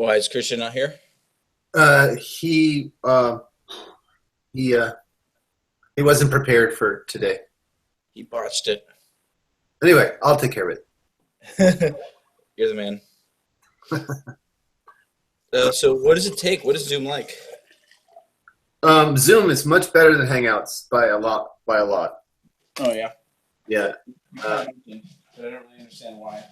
Why is Christian not here? Uh, he uh, he uh, he wasn't prepared for today. He botched it. Anyway, I'll take care of it. You're the man. So what does it take? What is Zoom like? Zoom is much better than Hangouts by a lot. By a lot. Oh yeah. Yeah. Uh, But I don't really understand why.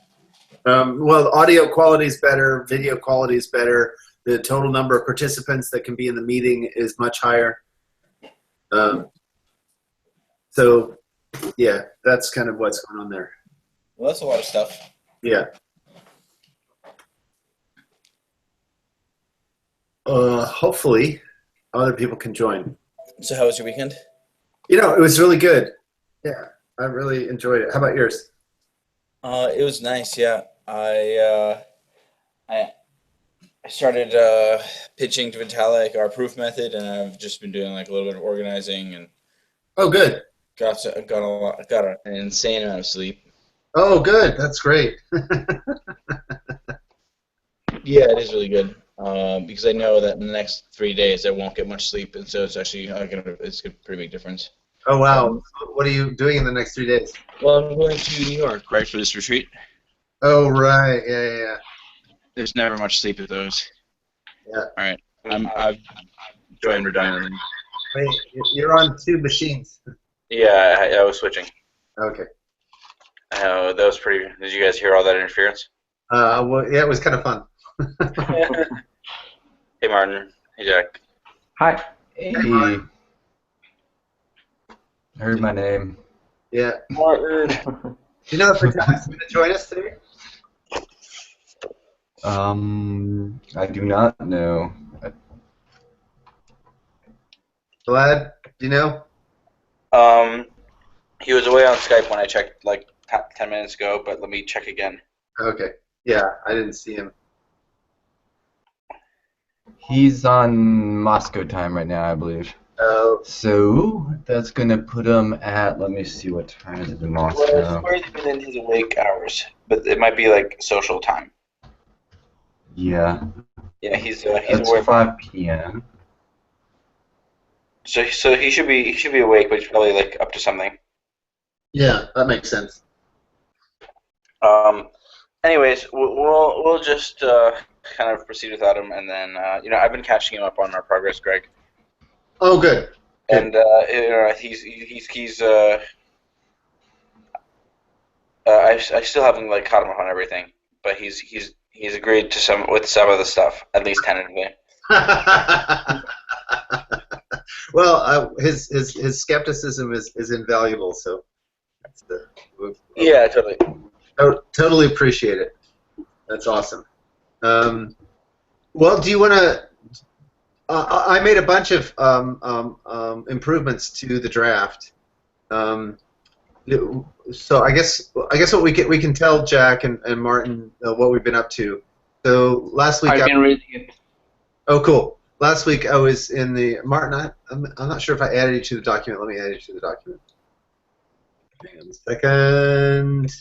well, audio quality is better. Video quality is better. The total number of participants that can be in the meeting is much higher. Um, so, yeah, that's kind of what's going on there. Well, that's a lot of stuff. Yeah. Hopefully, other people can join. So how was your weekend? It was really good. Yeah, I really enjoyed it. How about yours? It was nice. Yeah, I started pitching to Vitalik our proof method, and I've just been doing like a little bit of organizing and Oh, good. got an insane amount of sleep. Oh, good. That's great. Yeah, it is really good. Because I know that in the next 3 days I won't get much sleep, and so it's actually it's a pretty big difference. Oh, wow. Um, What are you doing in the next 3 days? well, I'm going to New York right for this retreat. Oh, right. Yeah, yeah, yeah. There's never much sleep at those. Yeah. All right, I've joined redundantly. Wait, you're on two machines. Yeah, I was switching. Okay. That was pretty. Did you guys hear all that interference? Well, yeah, it was kind of fun. Hey, Martin. Hey, Jack. Hi. Hey. Heard my name. Yeah. Martin. Do you know if Vitalik's going to join us today? I do not know. Vlad, do you know? He was away on Skype when I checked like 10 minutes ago, but let me check again. Okay. Yeah, I didn't see him. He's on Moscow time right now, I believe. Oh. So that's gonna put him at. Let me see what time is it in Well, Moscow. it's already within his awake hours, but it might be like social time. Yeah, Yeah, he's it's awake. 5 p.m. So he should be awake, but he's probably like up to something. Yeah, that makes sense. Anyways, we'll just kind of proceed without him, and then I've been catching him up on our progress, Greg, Oh, good. and I still haven't like caught him up on everything, but he's agreed to some of the stuff, at least tentatively. Well, his skepticism is invaluable, so Yeah, totally. totally appreciate it. That's awesome. Well, do you want to? I made a bunch of improvements to the draft. So I guess what we can tell Jack and Martin what we've been up to. So last week I've been reading it. Oh, cool. Last week I was in the Martin. I'm not sure if I added you to the document. Let me add you to the document. Hang on a second.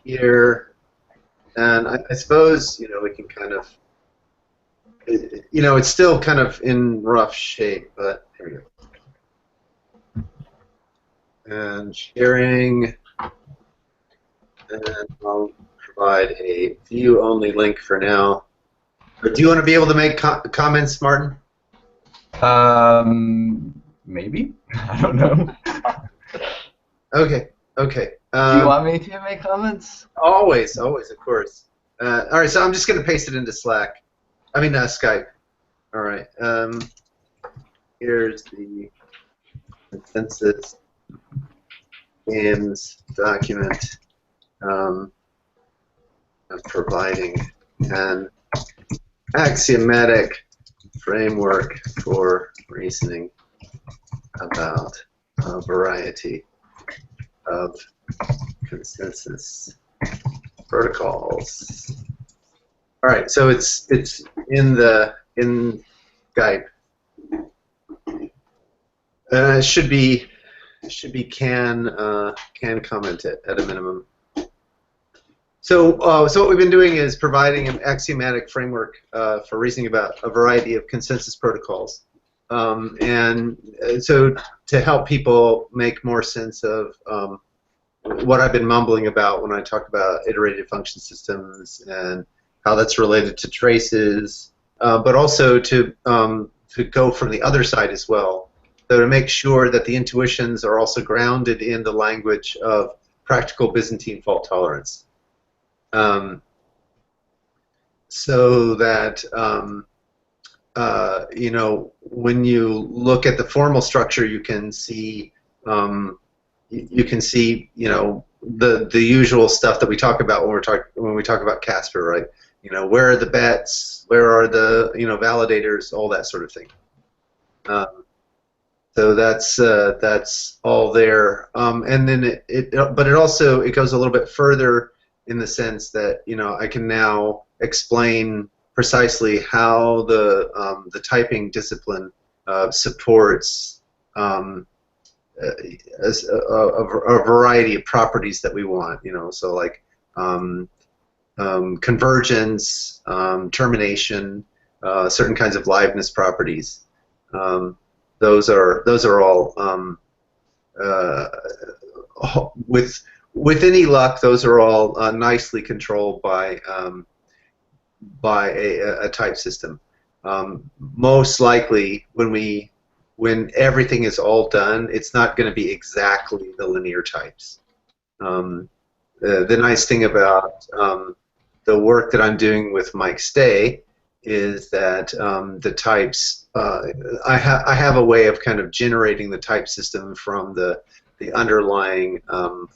Here, and I suppose we can kind of. It's still kind of in rough shape, but here we go. And sharing, and I'll provide a view-only link for now. But do you want to be able to make comments, Martin? Maybe. I don't know. Okay. Okay. Do you want me to make comments? Always, of course. All right, so I'm just going to paste it into Slack. I mean, Skype. All right. Here's the consensus games document of providing an axiomatic framework for reasoning about a variety of consensus protocols. All right, so it's in Skype. It should be can comment it at a minimum. So what we've been doing is providing an axiomatic framework for reasoning about a variety of consensus protocols, so to help people make more sense of what I've been mumbling about when I talk about iterative function systems and how that's related to traces, but also to go from the other side as well, so to make sure that the intuitions are also grounded in the language of practical Byzantine fault tolerance. So that you know, when you look at the formal structure, you can see you know, the usual stuff that we talk about when we talk about Casper, right? You know, where are the bets? Where are the, you know, validators? All that sort of thing. So that's all there, and then but it also goes a little bit further in the sense that, you know, I can now explain precisely how the typing discipline supports a variety of properties that we want, you know, so like convergence, termination, certain kinds of liveness properties. Those are all with any luck. Those are all nicely controlled by a type system. Most likely, when everything is all done, it's not going to be exactly the linear types. The nice thing about the work that I'm doing with Mike Stay is that the types, I have a way of kind of generating the type system from the underlying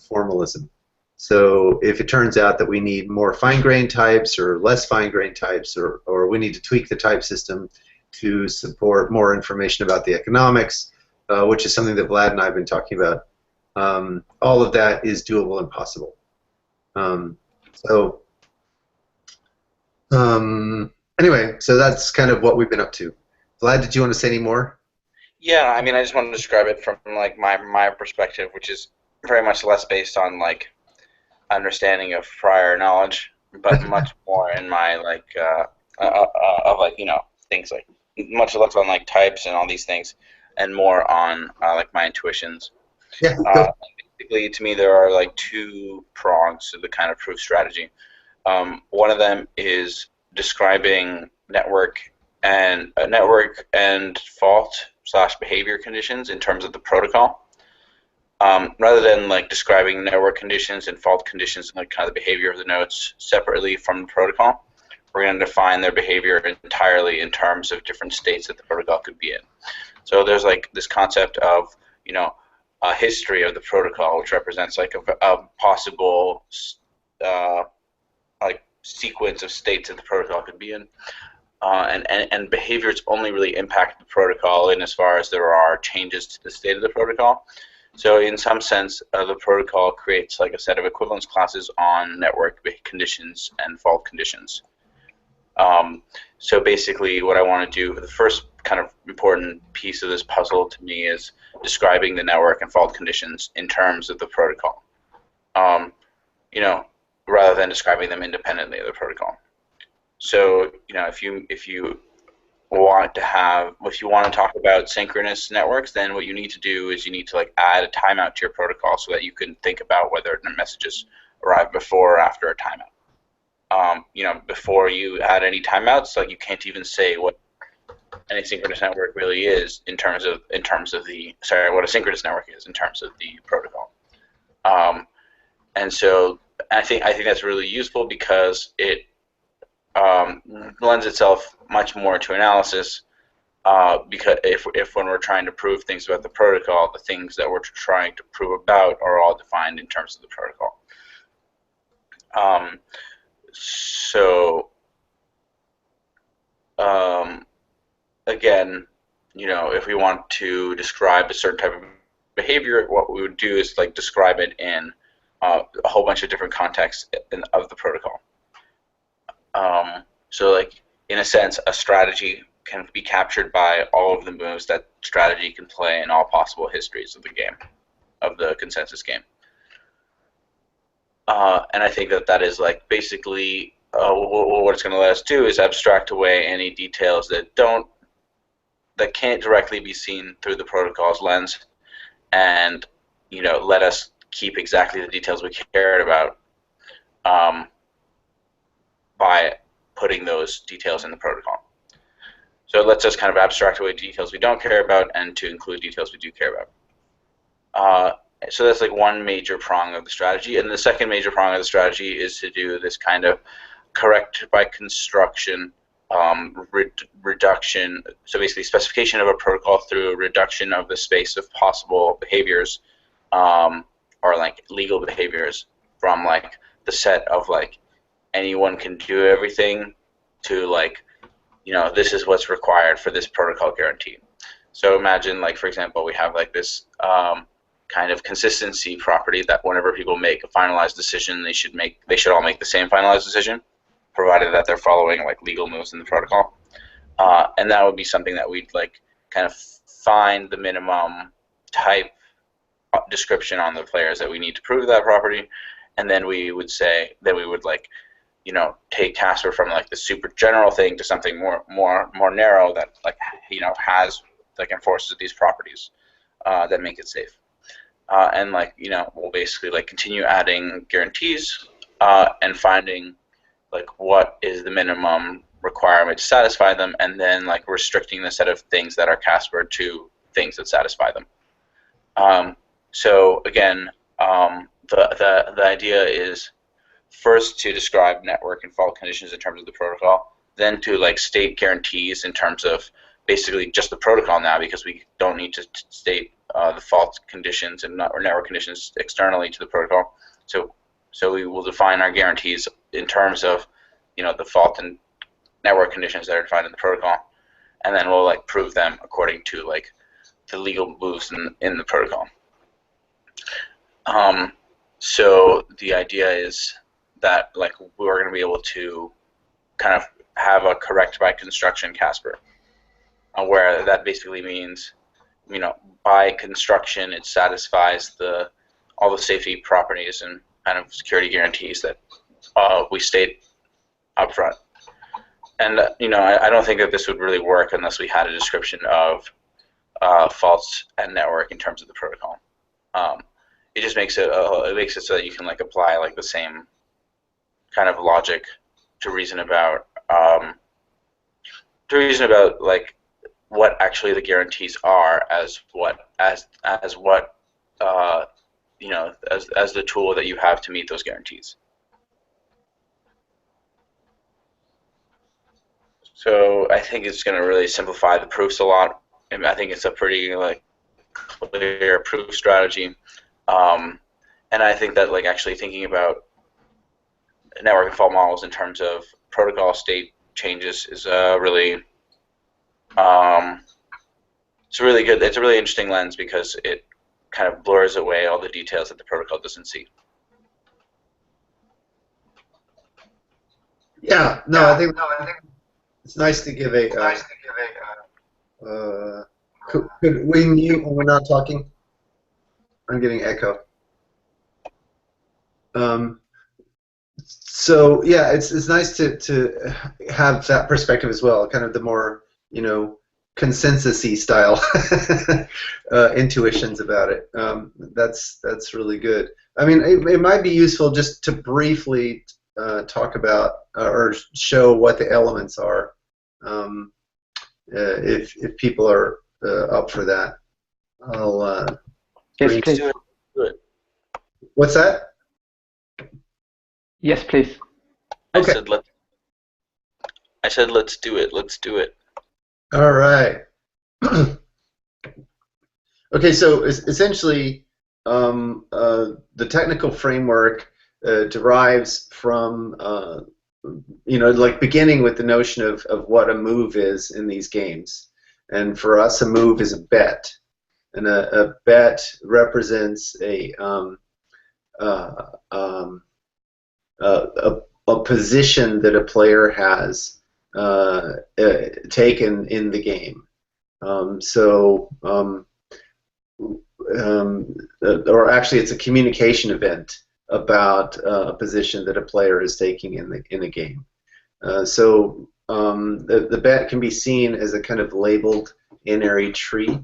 formalism. So if it turns out that we need more fine-grained types or less fine-grained types, or we need to tweak the type system to support more information about the economics, which is something that Vlad and I have been talking about, all of that is doable and possible. Anyway, so that's kind of what we've been up to. Vlad, did you want to say any more? Yeah, I mean, I just want to describe it from like my perspective, which is very much less based on like understanding of prior knowledge, but much more in my like of like, you know, things like much less on like types and all these things, and more on like my intuitions. Yeah. Go. Basically, to me, there are like two prongs to the kind of proof strategy. One of them is describing network and fault/behavior conditions in terms of the protocol, rather than like describing network conditions and fault conditions and like kind of the behavior of the nodes separately from the protocol. We're going to define their behavior entirely in terms of different states that the protocol could be in. So there's like this concept of, you know, a history of the protocol, which represents like a possible like sequence of states that the protocol could be in, and behaviors only really impact the protocol in as far as there are changes to the state of the protocol. So in some sense, the protocol creates like a set of equivalence classes on network conditions and fault conditions. So basically what I want to do, the first kind of important piece of this puzzle to me is describing the network and fault conditions in terms of the protocol, you know, rather than describing them independently of the protocol. So, you know, if you want to talk about synchronous networks, then what you need to do is you need to like add a timeout to your protocol so that you can think about whether the messages arrive before or after a timeout. You know, before you add any timeouts, like you can't even say what an asynchronous network really is in terms of what a synchronous network is in terms of the protocol. And so I think that's really useful because it lends itself much more to analysis. Because if when we're trying to prove things about the protocol, the things that we're trying to prove about are all defined in terms of the protocol. Again, you know, if we want to describe a certain type of behavior, what we would do is like describe it in a whole bunch of different contexts of the protocol. So like in a sense, a strategy can be captured by all of the moves that strategy can play in all possible histories of the game, of the consensus game. And I think that is like basically what it's going to let us do is abstract away any details that can't directly be seen through the protocol's lens, and let us keep exactly the details we cared about by putting those details in the protocol. So it lets us kind of abstract away details we don't care about and to include details we do care about. So that's like one major prong of the strategy. And the second major prong of the strategy is to do this kind of correct by construction reduction. So basically specification of a protocol through a reduction of the space of possible behaviors or like legal behaviors from like the set of like anyone can do everything to like, this is what's required for this protocol guarantee. So imagine like, for example, we have like this kind of consistency property that whenever people make a finalized decision, they should all make the same finalized decision, provided that they're following like legal moves in the protocol. And that would be something that we'd like kind of find the minimum type description on the players that we need to prove that property, and then we would like take Casper from like the super general thing to something more narrow that like has like enforces these properties that make it safe. And like we'll basically like continue adding guarantees and finding like what is the minimum requirement to satisfy them, and then like restricting the set of things that are Casper to things that satisfy them. So again, the idea is first to describe network and fault conditions in terms of the protocol, then to like state guarantees in terms of basically just the protocol now, because we don't need to state the fault conditions or network conditions externally to the protocol. So we will define our guarantees in terms of the fault and network conditions that are defined in the protocol, and then we'll like prove them according to like the legal moves in the protocol. So the idea is that like we're going to be able to kind of have a correct by construction Casper, where that basically means by construction it satisfies all the safety properties and kind of security guarantees that we state up front. And I don't think that this would really work unless we had a description of faults and network in terms of the protocol. It just makes it so that you can like apply like the same kind of logic to reason about like what actually the guarantees are as the tool that you have to meet those guarantees. So I think it's going to really simplify the proofs a lot. And I think it's a pretty like clear proof strategy. And I think that like actually thinking about network and fault models in terms of protocol state changes is really it's a really interesting lens, because it kind of blurs away all the details that the protocol doesn't see. Yeah, no, I think it's nice to give a. Could we mute when we're not talking? I'm getting echo. So yeah, it's nice to have that perspective as well, kind of the more consensus-y style intuitions about it. That's really good. I mean, it might be useful just to briefly talk about or show what the elements are, if people are up for that. I'll. Yes, please. Do it. What's that? Yes, please. Okay. I said let's do it. Let's do it. All right. Okay, so essentially, the technical framework derives from, like beginning with the notion of what a move is in these games. And for us, a move is a bet. And a bet represents a position that a player has taken in the game. Or actually, it's a communication event about a position that a player is taking in the game. The bet can be seen as a kind of labeled in-array tree,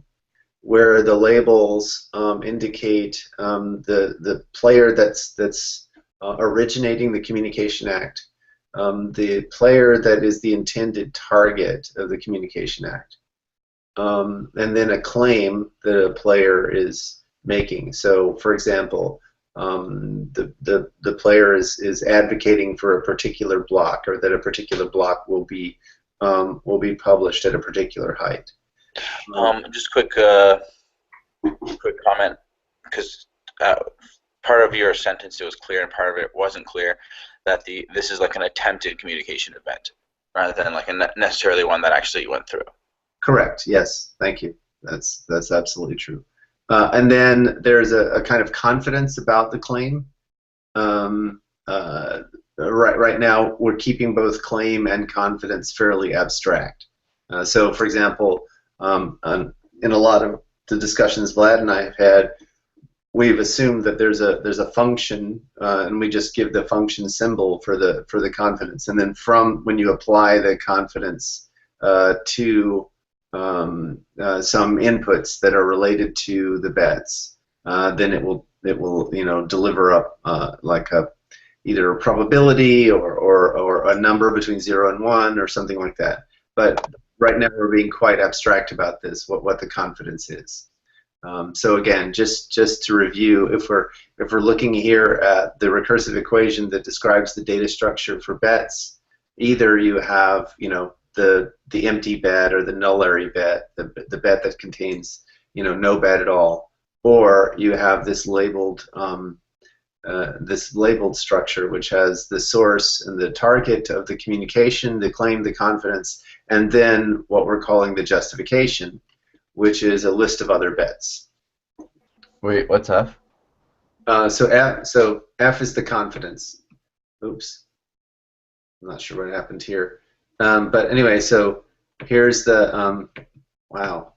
where the labels indicate the player that's originating the communication act, the player that is the intended target of the communication act, and then a claim that a player is making. So, for example, the player is advocating for a particular block, or that a particular block will be published at a particular height. Just quick comment, because part of your sentence it was clear and part of it wasn't clear, that this is like an attempted communication event rather than like necessarily one that actually went through. Correct. Yes. Thank you. That's absolutely true. And then there's a kind of confidence about the claim. Right now, we're keeping both claim and confidence fairly abstract. So, for example, in a lot of the discussions Vlad and I have had, we've assumed that there's a function, and we just give the function symbol for the confidence, and then from when you apply the confidence to some inputs that are related to the bets, then it will deliver up like either a probability or a number between 0 and 1 or something like that. But right now we're being quite abstract about this, what the confidence is. So again, just to review, if we're looking here at the recursive equation that describes the data structure for bets, either you have the empty bet or the nullary bet, the bet that contains no bet at all, or you have this labeled structure which has the source and the target of the communication, the claim, the confidence, and then what we're calling the justification, which is a list of other bets. Wait, what's F? So F is the confidence. Oops, I'm not sure what happened here. But anyway, so here's the wow.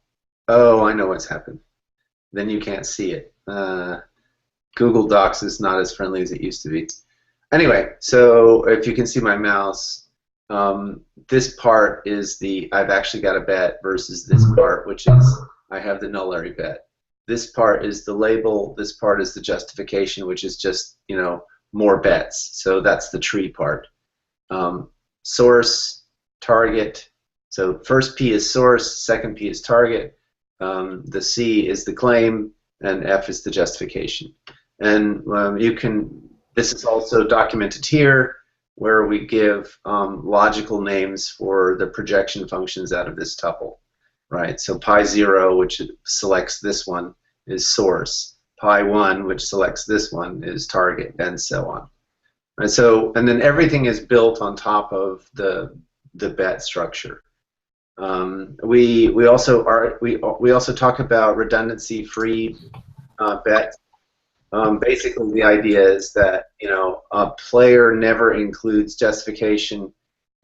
Oh, I know what's happened. Then you can't see it. Google Docs is not as friendly as it used to be. Anyway, so if you can see my mouse, this part is I've actually got a bet versus this part, which is I have the nullary bet. This part is the label. This part is the justification, which is just more bets. So that's the tree part. Source, target. So first P is source, second P is target. The C is the claim, and F is the justification. And this is also documented here, where we give logical names for the projection functions out of this tuple, right? So pi 0, which selects this one, is source. Pi 1, which selects this one, is target, and so on. And then everything is built on top of the bet structure. We also talk about redundancy-free bets. Basically, the idea is that a player never includes justification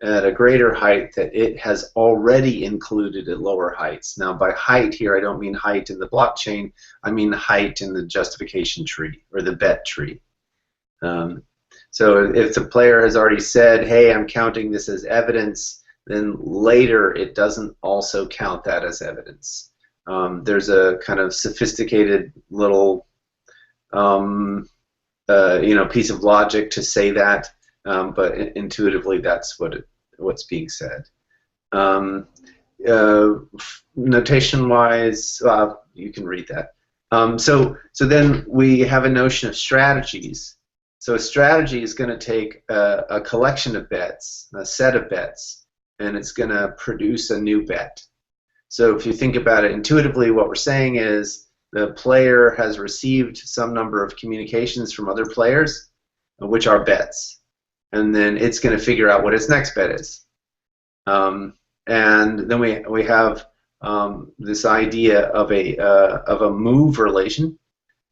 at a greater height that it has already included at lower heights. Now, by height here, I don't mean height in the blockchain. I mean height in the justification tree or the bet tree. So if the player has already said, "Hey, I'm counting this as evidence," then later it doesn't also count that as evidence. There's a kind of sophisticated little piece of logic to say that, but intuitively that's what's being said. Notation-wise, you can read that. So then we have a notion of strategies. So a strategy is going to take a collection of bets, a set of bets, and it's going to produce a new bet. So if you think about it intuitively, what we're saying is the player has received some number of communications from other players, which are bets, and then it's going to figure out what its next bet is. And then we have this idea of a move relation,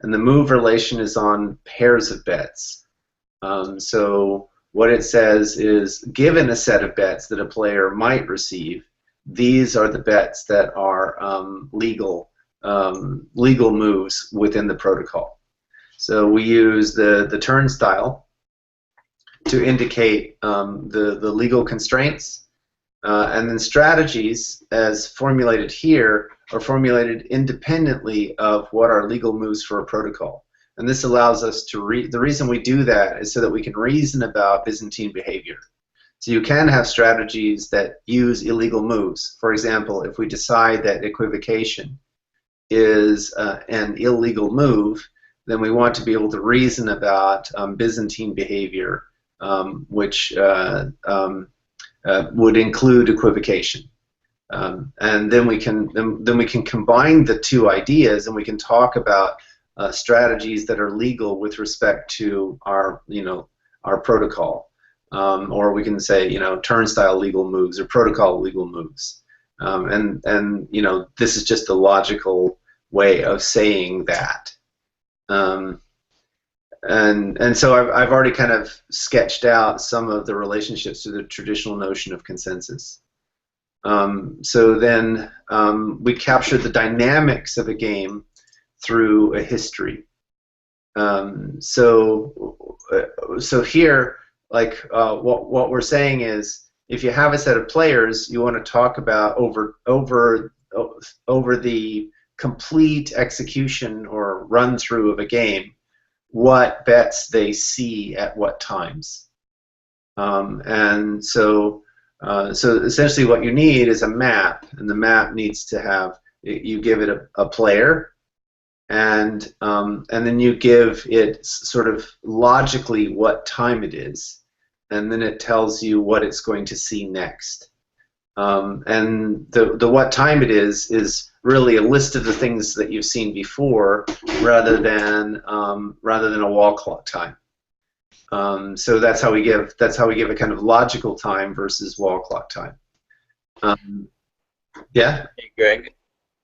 and the move relation is on pairs of bets. So what it says is, given a set of bets that a player might receive, these are the bets that are legal moves within the protocol. So we use the turnstile to indicate the legal constraints, and then strategies, as formulated here, are formulated independently of what are legal moves for a protocol. And this allows us to the reason we do that is so that we can reason about Byzantine behavior. So you can have strategies that use illegal moves. For example, if we decide that equivocation is an illegal move, then we want to be able to reason about Byzantine behavior, which would include equivocation. And then we can combine the two ideas, and we can talk about strategies that are legal with respect to our protocol, or we can say turnstile legal moves or protocol legal moves, and this is just a logical way of saying that. And so I've already kind of sketched out some of the relationships to the traditional notion of consensus. So then we capture the dynamics of a game through a history. So here, like what we're saying is, if you have a set of players, you want to talk about over the complete execution or run through of a game, what bets they see at what times. And so essentially what you need is a map, and the map needs to have, you give it a player, and then you give it sort of logically what time it is, and then it tells you what it's going to see next. And the what time it is really a list of the things that you've seen before, rather than a wall clock time. So that's how we give a kind of logical time versus wall clock time. Yeah. Hey, Greg.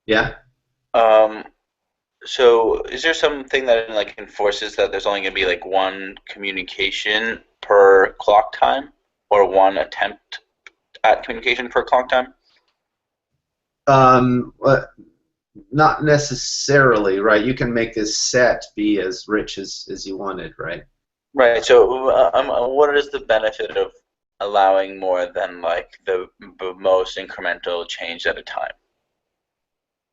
Yeah. So is there something that like enforces that there's only going to be like one communication per clock time, or one attempt at communication per clock time? Not necessarily, right? You can make this set be as rich as you wanted, right? Right. So what is the benefit of allowing more than like the most incremental change at a time?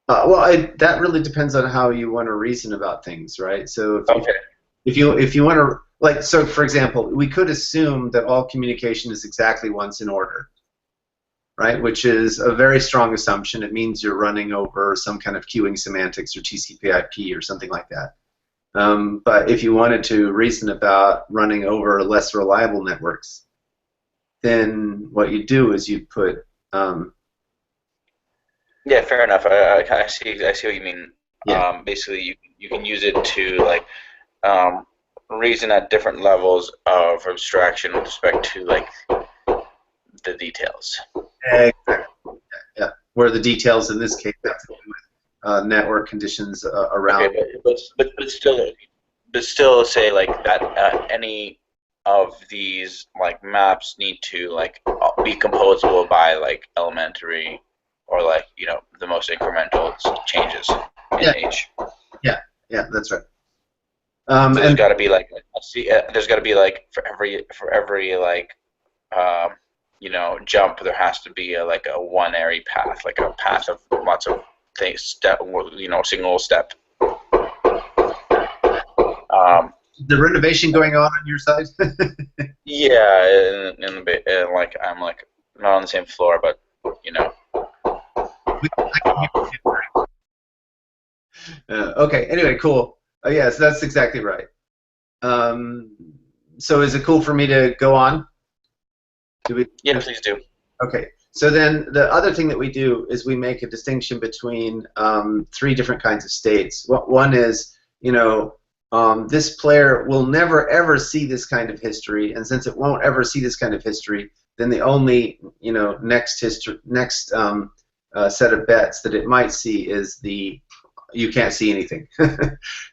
Well, that really depends on how you want to reason about things, right? So if you want to, like, so for example, we could assume that all communication is exactly once in order, right? Which is a very strong assumption. It means you're running over some kind of queuing semantics or TCP/IP or something like that. But if you wanted to reason about running over less reliable networks, then what you do is you put yeah, fair enough. I see what you mean. Yeah. Basically, you can use it to like reason at different levels of abstraction with respect to like the details. Exactly. Yeah. Where the details in this case have to do with network conditions around. Okay, but still say like that any of these like maps need to like be composable by like elementary, or like the most incremental changes in age. Yeah, that's right. So there's got to be like there's got to be like for every like jump, there has to be like a one area path, like a path of lots of things, single step. The renovation going on your side? Yeah, in a bit, like I'm like not on the same floor, but Okay. Anyway, cool. Yes, that's exactly right. So is it cool for me to go on? Yeah, please do. Okay. So then the other thing that we do is we make a distinction between three different kinds of states. One is, this player will never ever see this kind of history, and since it won't ever see this kind of history, then the only next set of bets that it might see is you can't see anything.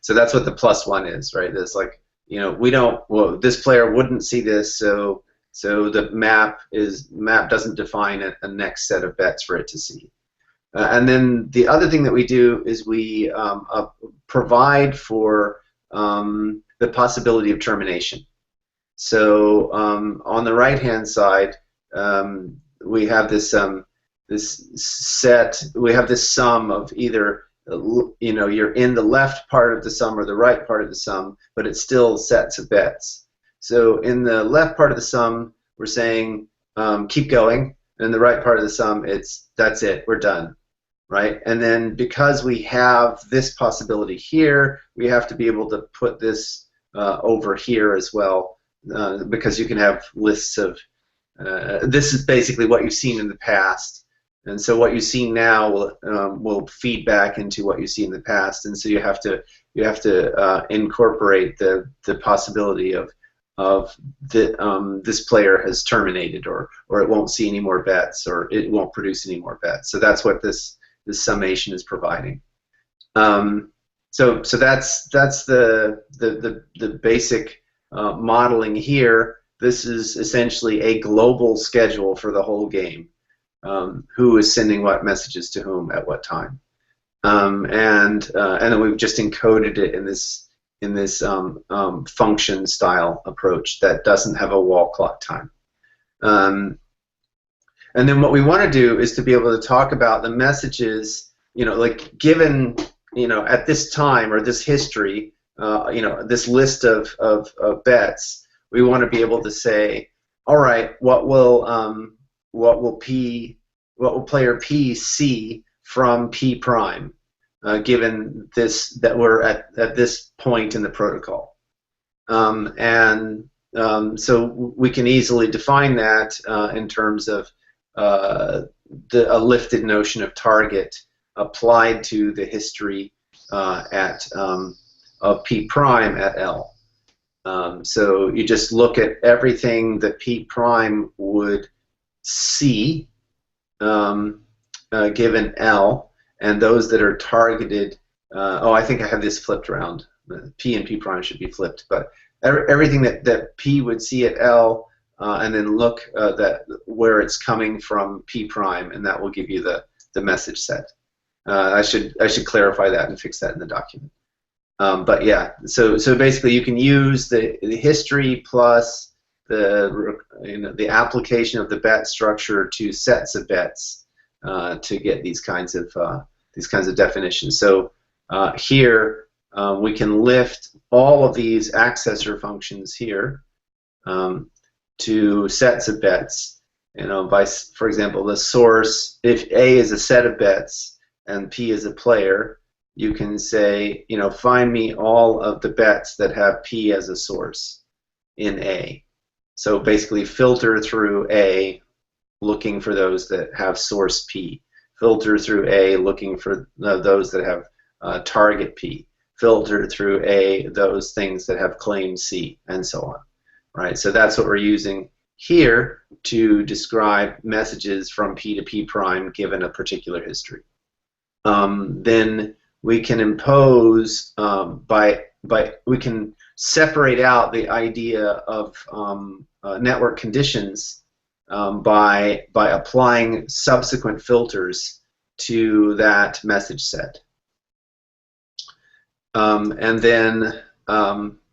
So that's what the +1 is, right? There's like this player wouldn't see this, so the map doesn't define a next set of bets for it to see. And then the other thing that we do is we provide for the possibility of termination. So on the right-hand side, we have this set. We have this sum of either you're in the left part of the sum or the right part of the sum, but it's still sets of bets. So in the left part of the sum, we're saying keep going, and in the right part of the sum, that's it, we're done, right? And then because we have this possibility here, we have to be able to put this over here as well, because you can have lists of. This is basically what you've seen in the past. And so what you see now will feed back into what you see in the past, and so you have to incorporate the possibility of this player has terminated, or it won't see any more bets, or it won't produce any more bets. So that's what this summation is providing. So that's the basic modeling here. This is essentially a global schedule for the whole game. Who is sending what messages to whom at what time, and then we've just encoded it in this function style approach that doesn't have a wall clock time. And then what we want to do is to be able to talk about the messages, like given at this time or this history, this list of bets. We want to be able to say, all right, what will player P see from P prime, given that we're at this point in the protocol, so we can easily define that in terms of a lifted notion of target applied to the history of P prime at L. So you just look at everything that P prime would see given L, and those that are targeted. I think I have this flipped around. P and P prime should be flipped, but everything that P would see at L, and then look where it's coming from P prime, and that will give you the message set. I should clarify that and fix that in the document. But yeah, so basically you can use the history plus the application of the bet structure to sets of bets to get these kinds of definitions. So here we can lift all of these accessor functions here to sets of bets. For example, the source. If A is a set of bets and P is a player, you can say, find me all of the bets that have P as a source in A. So basically filter through A, looking for those that have source P. Filter through A, looking for those that have target P. Filter through A, those things that have claim C, and so on. Right? So that's what we're using here to describe messages from P to P prime given a particular history. Then we can impose we can separate out the idea of network conditions by applying subsequent filters to that message set. And then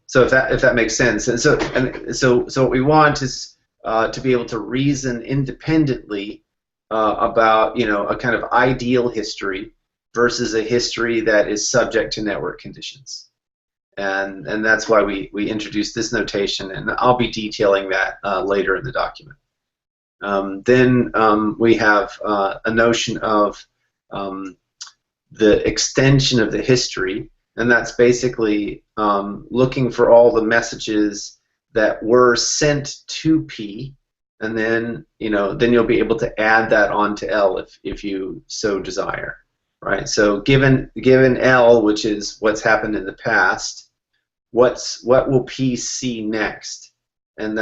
so if that makes sense, and so what we want is to be able to reason independently about a kind of ideal history versus a history that is subject to network conditions. And that's why we introduced this notation, and I'll be detailing that later in the document. Then we have a notion of the extension of the history, and that's basically looking for all the messages that were sent to P, and then then you'll be able to add that onto L if you so desire. Right. So given L, which is what's happened in the past, what will P see next? And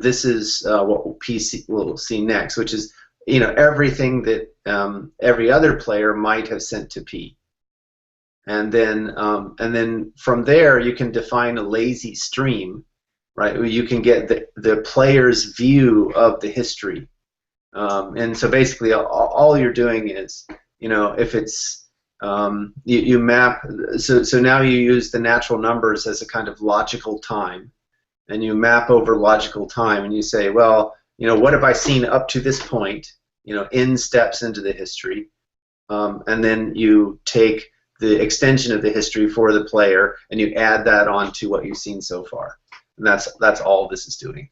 this is what P will see next, which is everything that every other player might have sent to P. And then from there you can define a lazy stream, right? Where you can get the player's view of the history. And so basically all you're doing is, if it's You map, so now you use the natural numbers as a kind of logical time, and you map over logical time, and you say, well, what have I seen up to this point, in steps into the history, and then you take the extension of the history for the player, and you add that on to what you've seen so far, and that's all this is doing.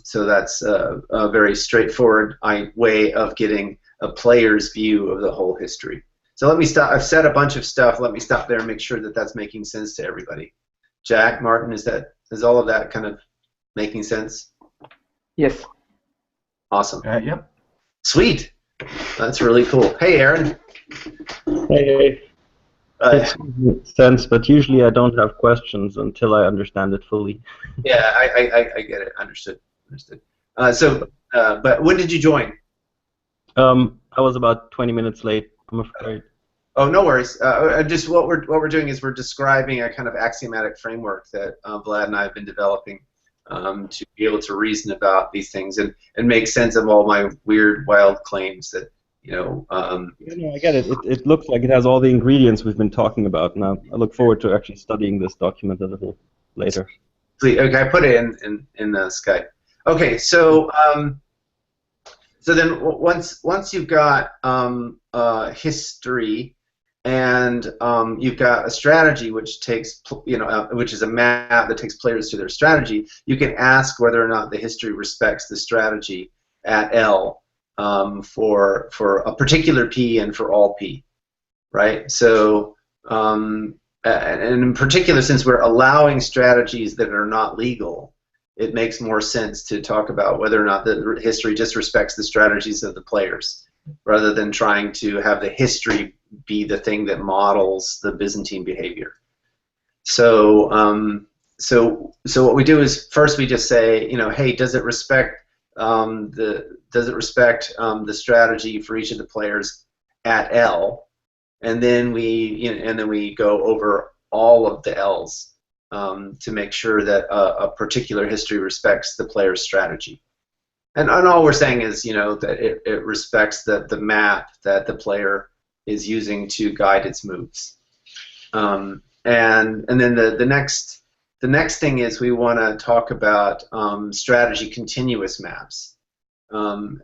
So that's a very straightforward way of getting a player's view of the whole history. So let me stop. I've said a bunch of stuff. Let me stop there and make sure that that's making sense to everybody. Jack, Martin, is all of that kind of making sense? Yes. Awesome. Yep. Sweet. That's really cool. Hey, Aaron. Hey. It makes sense, but usually I don't have questions until I understand it fully. Yeah, I get it. Understood. But when did you join? I was about 20 minutes late, I'm afraid. Oh, no worries. Just what we're doing is we're describing a kind of axiomatic framework that Vlad and I have been developing to be able to reason about these things and make sense of all my weird, wild claims that Yeah, no, I get it. It looks like it has all the ingredients we've been talking about. Now I look forward to actually studying this document a little later. Okay, I put it in Skype. Okay, so then once you've got history and you've got a strategy which takes which is a map that takes players to their strategy, you can ask whether or not the history respects the strategy at L for a particular P and for all P, right? So and in particular, since we're allowing strategies that are not legal, it makes more sense to talk about whether or not the history just respects the strategies of the players, rather than trying to have the history be the thing that models the Byzantine behavior. So, so what we do is first we just say, hey, does it respect the strategy for each of the players at L? And then we go over all of the L's to make sure that a particular history respects the player's strategy. And all we're saying is, that it respects the map that the player is using to guide its moves. And then the next thing is we want to talk about strategy continuous maps. And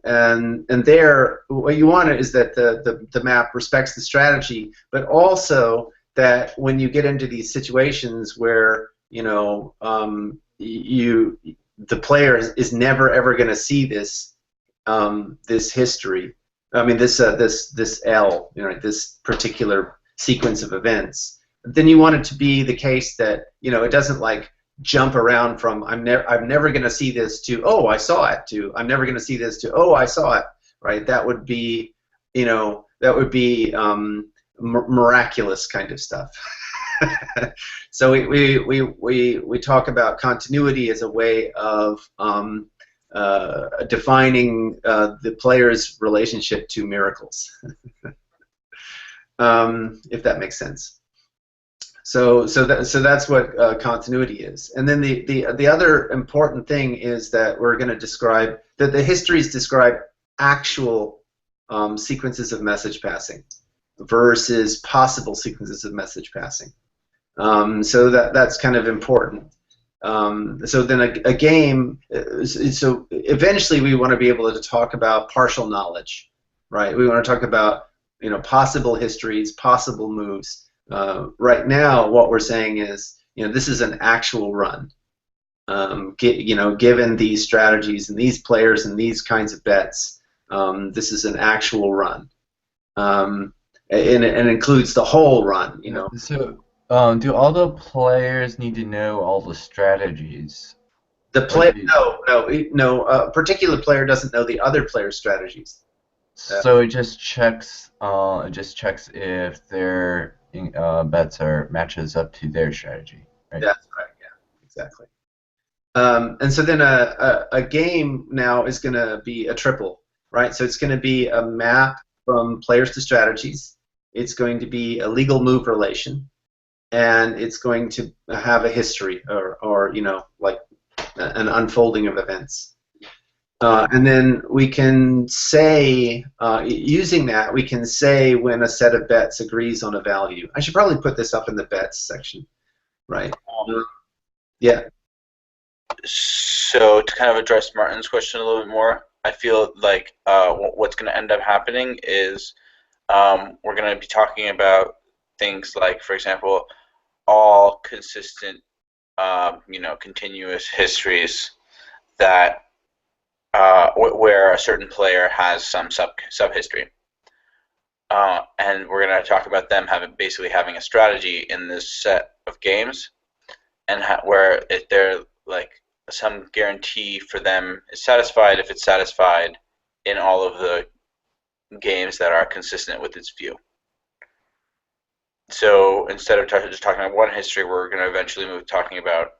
there, what you want is that the map respects the strategy, but also that when you get into these situations where the player is never ever going to see this this history. I mean this L, this particular sequence of events. Then you want it to be the case that it doesn't like jump around from I'm never going to see this to oh I saw it to I'm never going to see this to oh I saw it, right? That would be miraculous kind of stuff. So we talk about continuity as a way of defining the player's relationship to miracles, if that makes sense. So that's what continuity is. And then the other important thing is that we're going to describe that the histories describe actual sequences of message passing versus possible sequences of message passing. So that's kind of important. So then a game, so eventually we want to be able to talk about partial knowledge, right? We want to talk about possible histories, possible moves. Right now, what we're saying is this is an actual run. Given these strategies and these players and these kinds of bets, this is an actual run. And it includes the whole run, So, do all the players need to know all the strategies? No. A particular player doesn't know the other player's strategies. So it just checks. If their bets matches up to their strategy, right? That's right. Yeah, exactly. And so then a game now is going to be a triple, right? So it's going to be a map from players to strategies. It's going to be a legal move relation, and it's going to have a history or like an unfolding of events. And then we can say, using that, we can say when a set of bets agrees on a value. I should probably put this up in the bets section, right? Yeah. So to kind of address Martin's question a little bit more, I feel like what's going to end up happening is we're going to be talking about things like, for example, all consistent, continuous histories that where a certain player has some sub history, and we're going to talk about them basically having a strategy in this set of games, and where if they're like some guarantee for them is satisfied if it's satisfied in all of the games that are consistent with its view. So instead of just talking about one history, we're going to eventually move talking about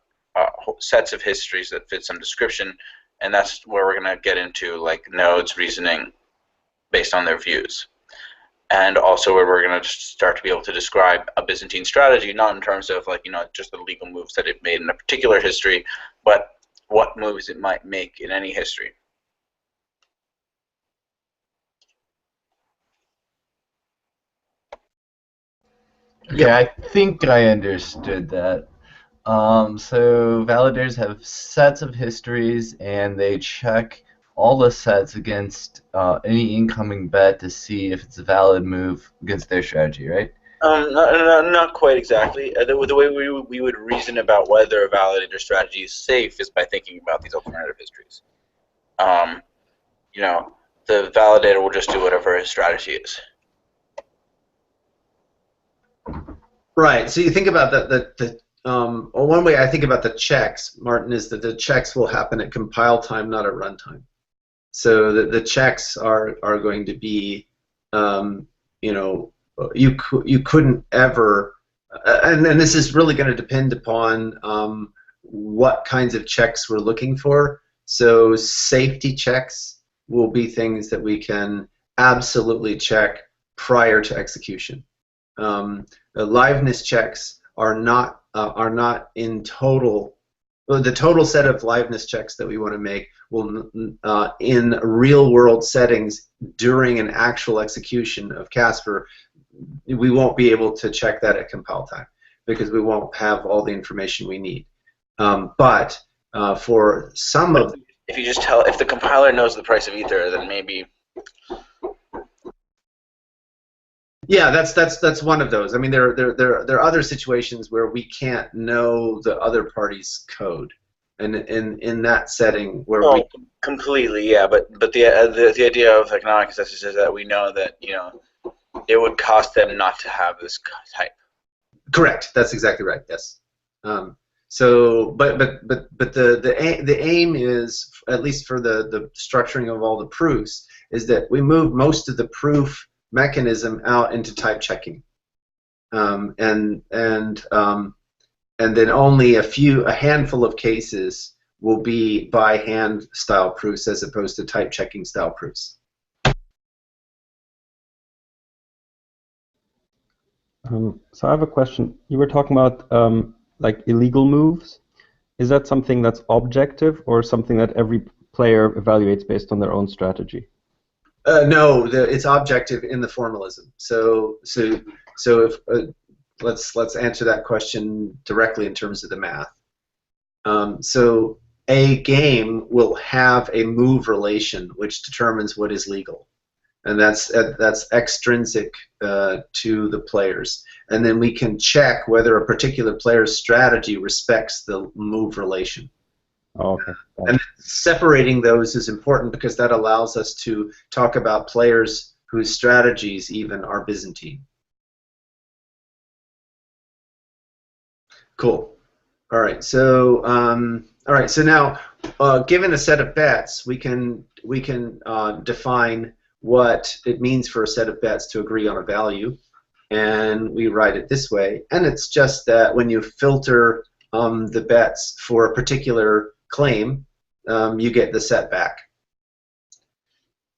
sets of histories that fit some description, and that's where we're going to get into like nodes reasoning based on their views. And also where we're going to start to be able to describe a Byzantine strategy, not in terms of like, just the legal moves that it made in a particular history, but what moves it might make in any history. Okay, I think I understood that. So validators have sets of histories, and they check all the sets against any incoming bet to see if it's a valid move against their strategy, right? Not quite exactly. The way we would reason about whether a validator strategy is safe is by thinking about these alternative histories. The validator will just do whatever his strategy is. Right. So you think about one way I think about the checks, Martin, is that the checks will happen at compile time, not at runtime. So the checks are going to be, you couldn't ever, and this is really going to depend upon what kinds of checks we're looking for. So safety checks will be things that we can absolutely check prior to execution. The liveness checks are not in total. The total set of liveness checks that we want to make will, in real-world settings during an actual execution of Casper, we won't be able to check that at compile time because we won't have all the information we need. But for some of if you just if the compiler knows the price of Ether, then maybe. Yeah, that's one of those. I mean, there are other situations where we can't know the other party's code, and in that setting where we completely, yeah. But the idea of economic consensus is that we know that it would cost them not to have this type. Correct. That's exactly right. Yes. So, but the aim is, at least for the structuring of all the proofs, is that we move most of the proof mechanism out into type checking, and then only a handful of cases will be by hand style proofs as opposed to type checking style proofs. So I have a question. You were talking about like illegal moves. Is that something that's objective or something that every player evaluates based on their own strategy? No, it's objective in the formalism. So if let's answer that question directly in terms of the math. So a game will have a move relation which determines what is legal, and that's extrinsic to the players. And then we can check whether a particular player's strategy respects the move relation. Oh, okay. And separating those is important because that allows us to talk about players whose strategies even are Byzantine. Cool. All right. So now, given a set of bets, we can define what it means for a set of bets to agree on a value, and we write it this way. And it's just that when you filter the bets for a particular claim, you get the set back,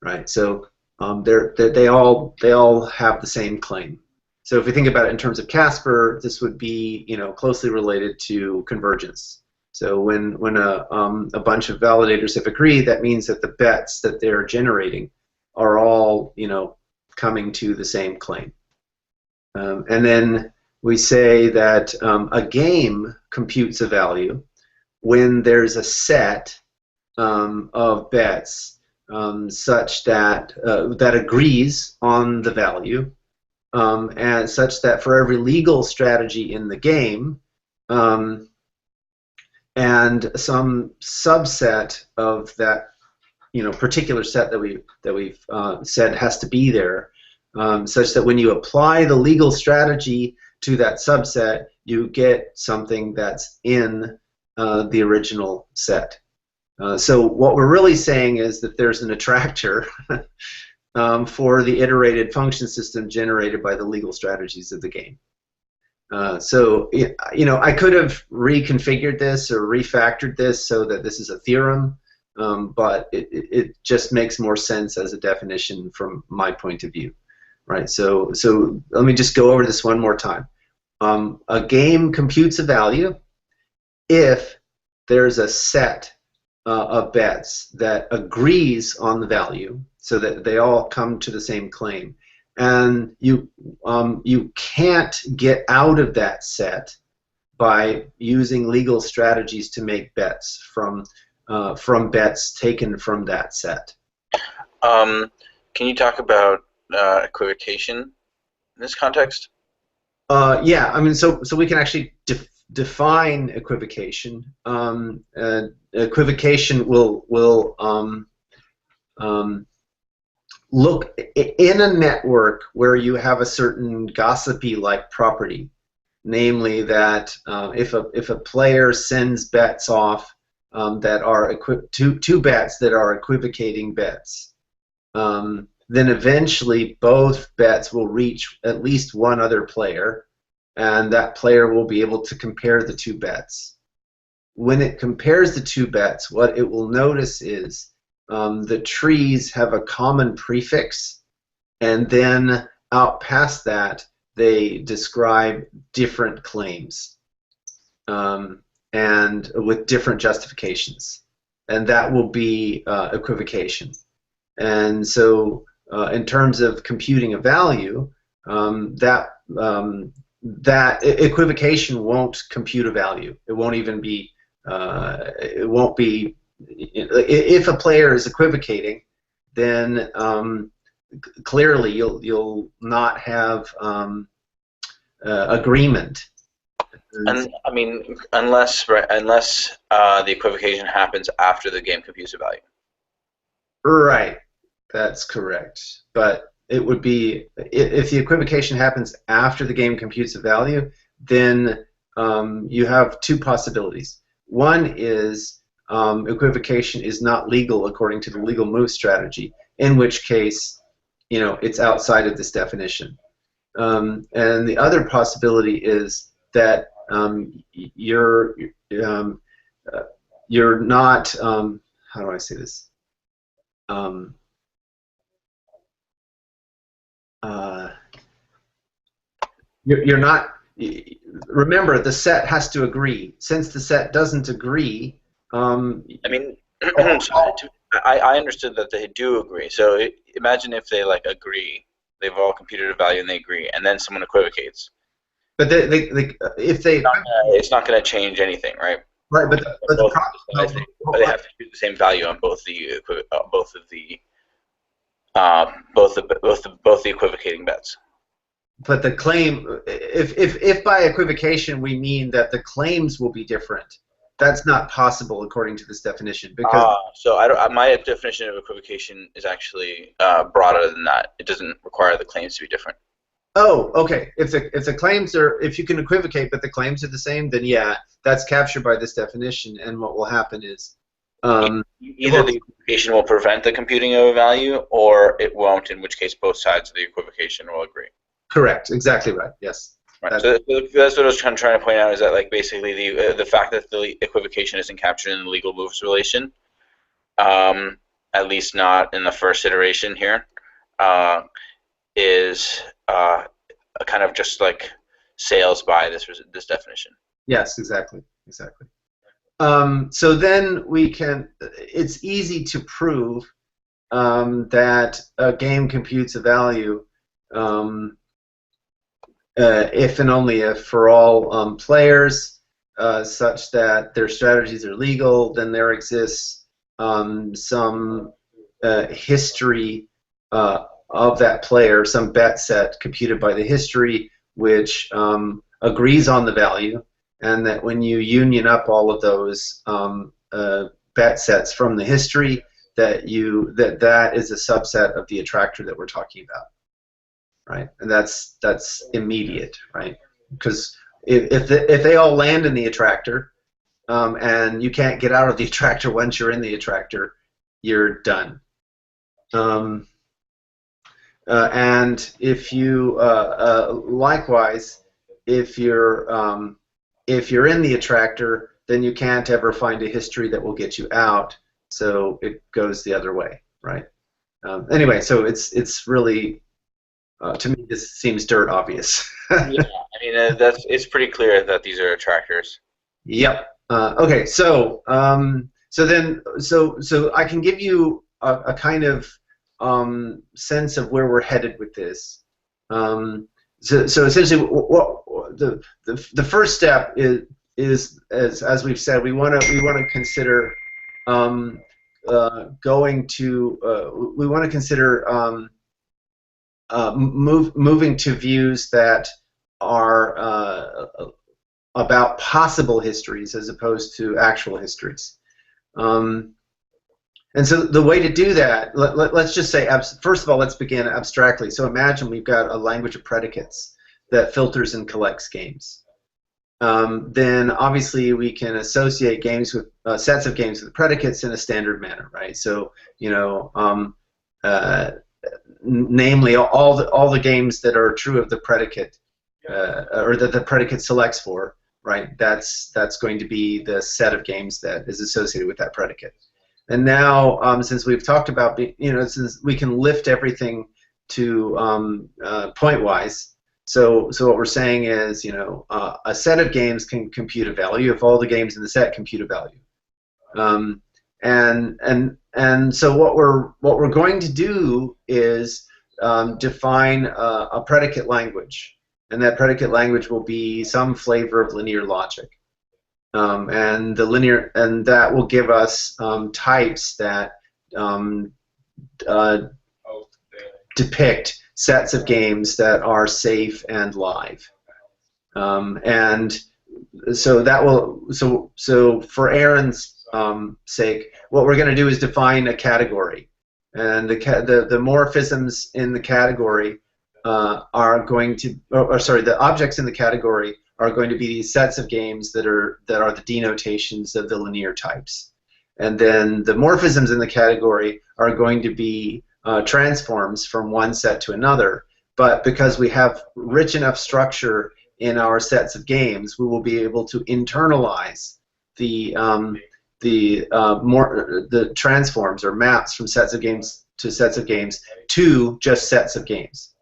right? So they all have the same claim. So if we think about it in terms of Casper, this would be closely related to convergence. So when a bunch of validators have agreed, that means that the bets that they're generating are all, coming to the same claim. And then we say that a game computes a value when there's a set of bets such that that agrees on the value, and such that for every legal strategy in the game, and some subset of that, particular set that we've said has to be there, such that when you apply the legal strategy to that subset, you get something that's in the original set. So what we're really saying is that there's an attractor for the iterated function system generated by the legal strategies of the game. So I could have reconfigured this or refactored this so that this is a theorem, but it just makes more sense as a definition from my point of view, right? So let me just go over this one more time. A game computes a value if there's a set of bets that agrees on the value, so that they all come to the same claim. And you can't get out of that set by using legal strategies to make bets from bets taken from that set. Can you talk about equivocation in this context? Yeah, I mean, so we can actually define equivocation. Equivocation will look in a network where you have a certain gossipy-like property, namely that if a player sends bets off that are two bets that are equivocating bets, then eventually both bets will reach at least one other player, and that player will be able to compare the two bets. When it compares the two bets, what it will notice is the trees have a common prefix, and then out past that they describe different claims, and with different justifications, and that will be equivocation. And so in terms of computing a value, that equivocation won't compute a value. It won't even be it won't be. If a player is equivocating, then clearly you'll not have agreement. And I mean, unless the equivocation happens after the game computes a value. Right, that's correct. But it would be, if the equivocation happens after the game computes a value, then you have two possibilities. One is equivocation is not legal according to the legal move strategy, in which case, it's outside of this definition. And the other possibility is that you're not, how do I say this? You're not. Remember, the set has to agree. Since the set doesn't agree, I mean, I understood that they do agree. So imagine if they agree, they've all computed a value and they agree, and then someone equivocates. But if they, it's not going to change anything, right? Right, but they have to use the same value on both the equivocating bets. But the claim, if by equivocation we mean that the claims will be different, that's not possible according to this definition. Because so my definition of equivocation is actually broader than that. It doesn't require the claims to be different. Oh, okay. If the claims are, if you can equivocate but the claims are the same, then yeah, that's captured by this definition. And what will happen is either the equivocation will prevent the computing of a value, or it won't. In which case, both sides of the equivocation will agree. Correct. Exactly right. Yes. Right. So that's what I was trying to point out, is that basically the fact that the equivocation isn't captured in the legal moves relation, at least not in the first iteration here, is kind of just sails by this definition. Yes. Exactly. Exactly. so then we can. It's easy to prove that a game computes a value if and only if for all players, such that their strategies are legal. Then there exists some history of that player, some bet set computed by the history, which agrees on the value, and that when you union up all of those bet sets from the history, that that is a subset of the attractor that we're talking about, right? And that's immediate, right? Because if they all land in the attractor, and you can't get out of the attractor once you're in the attractor, you're done. And if you likewise, if you're in the attractor, then you can't ever find a history that will get you out. So it goes the other way, right? Anyway, so it's really to me this seems dirt obvious. Yeah, I mean it's pretty clear that these are attractors. Yep. Okay, so so I can give you a kind of sense of where we're headed with this. So essentially, what the first step is as we've said, we want to consider going to we want to consider moving to views that are about possible histories as opposed to actual histories. And so the way to do that, let's just say, first of all, let's begin abstractly. So imagine we've got a language of predicates that filters and collects games. Then obviously we can associate games with sets of games with predicates in a standard manner, right? So namely all the games that are true of the predicate or that the predicate selects for, right? That's going to be the set of games that is associated with that predicate. And now, since we've talked about, since we can lift everything to pointwise, so what we're saying is, a set of games can compute a value if all the games in the set compute a value. And so what we're going to do is define a predicate language, and that predicate language will be some flavor of linear logic. And that will give us types that depict sets of games that are safe and live. And so that will so for Aaron's sake, what we're going to do is define a category, and the morphisms in the category are going to, the objects in the category are going to be these sets of games that are the denotations of the linear types. And then the morphisms in the category are going to be transforms from one set to another. But because we have rich enough structure in our sets of games, we will be able to internalize the transforms or maps from sets of games to sets of games to just sets of games.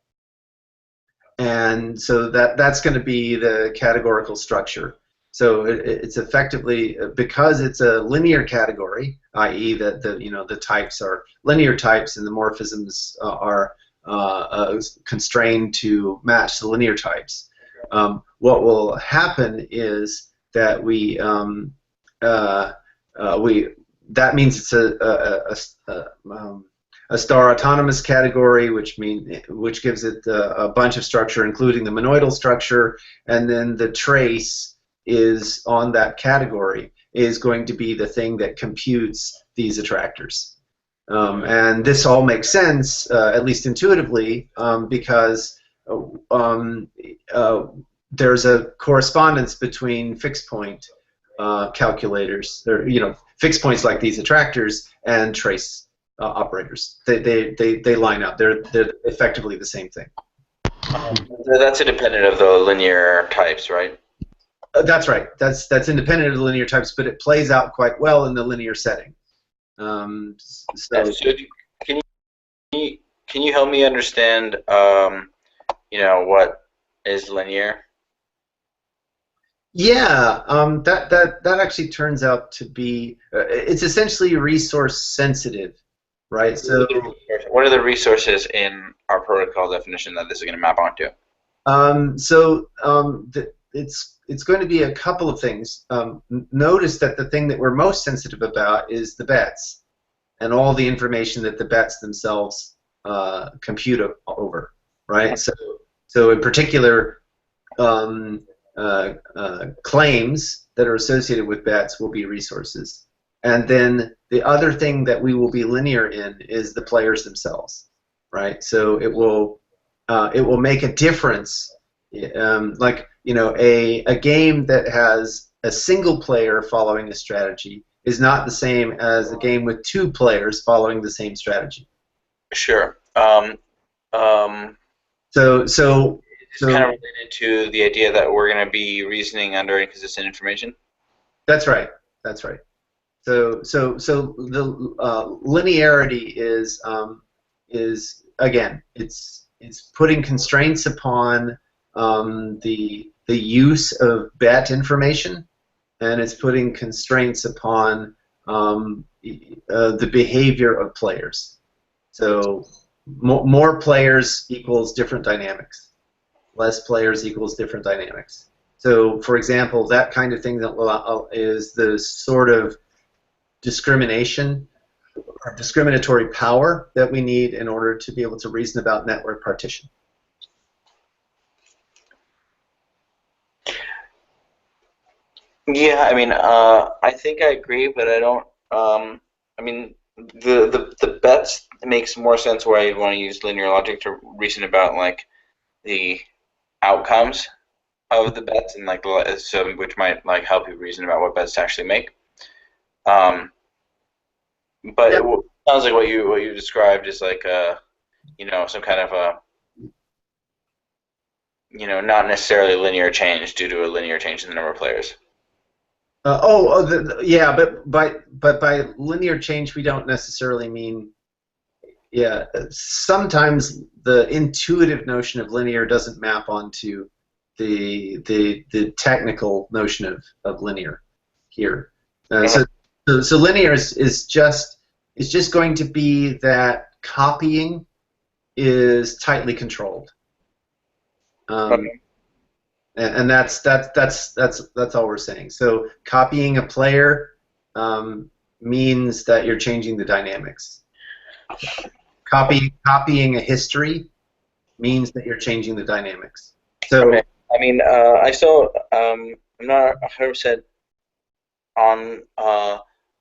And so that's going to be the categorical structure. So it's effectively, because it's a linear category, i.e. that the types are linear types and the morphisms are constrained to match the linear types. What will happen is that that means it's a star autonomous category, which gives it a bunch of structure, including the monoidal structure, and then the trace is on that category is going to be the thing that computes these attractors. And this all makes sense, at least intuitively, because there's a correspondence between fixed point calculators, fixed points like these attractors, and trace operators. They line up. They're effectively the same thing. That's independent of the linear types, right? That's right. That's independent of the linear types, but it plays out quite well in the linear setting. So can you help me understand, what is linear? Yeah, that actually turns out to be it's essentially resource sensitive, right? So What are the resources in our protocol definition that this is going to map onto? it's going to be a couple of things. Notice that the thing that we're most sensitive about is the bets and all the information that the bets themselves compute over, right? So in particular, claims that are associated with bets will be resources. And then the other thing that we will be linear in is the players themselves, right? So it will make a difference. Like a game that has a single player following a strategy is not the same as a game with two players following the same strategy. Sure. So kind of related to the idea that we're going to be reasoning under inconsistent information. That's right. That's right. So the linearity is again, it's putting constraints upon the use of bet information, and it's putting constraints upon the behavior of players. So more players equals different dynamics. Less players equals different dynamics. So, for example, that kind of thing that is the sort of discrimination or discriminatory power that we need in order to be able to reason about network partition. Yeah, I mean, I think I agree, but I don't. I mean, the bets makes more sense where I want to use linear logic to reason about like the outcomes of the bets and like so which might like help you reason about what bets to actually make. But Yep. it sounds like what you described is like some kind of a not necessarily linear change due to a linear change in the number of players. Yeah, but by linear change we don't necessarily mean. Yeah, sometimes the intuitive notion of linear doesn't map onto the technical notion of linear here. So linear is just going to be that copying is tightly controlled, and that's all we're saying. So copying a player means that you're changing the dynamics. Copying a history means that you're changing the dynamics. So, okay. I mean, I still I'm not 100% on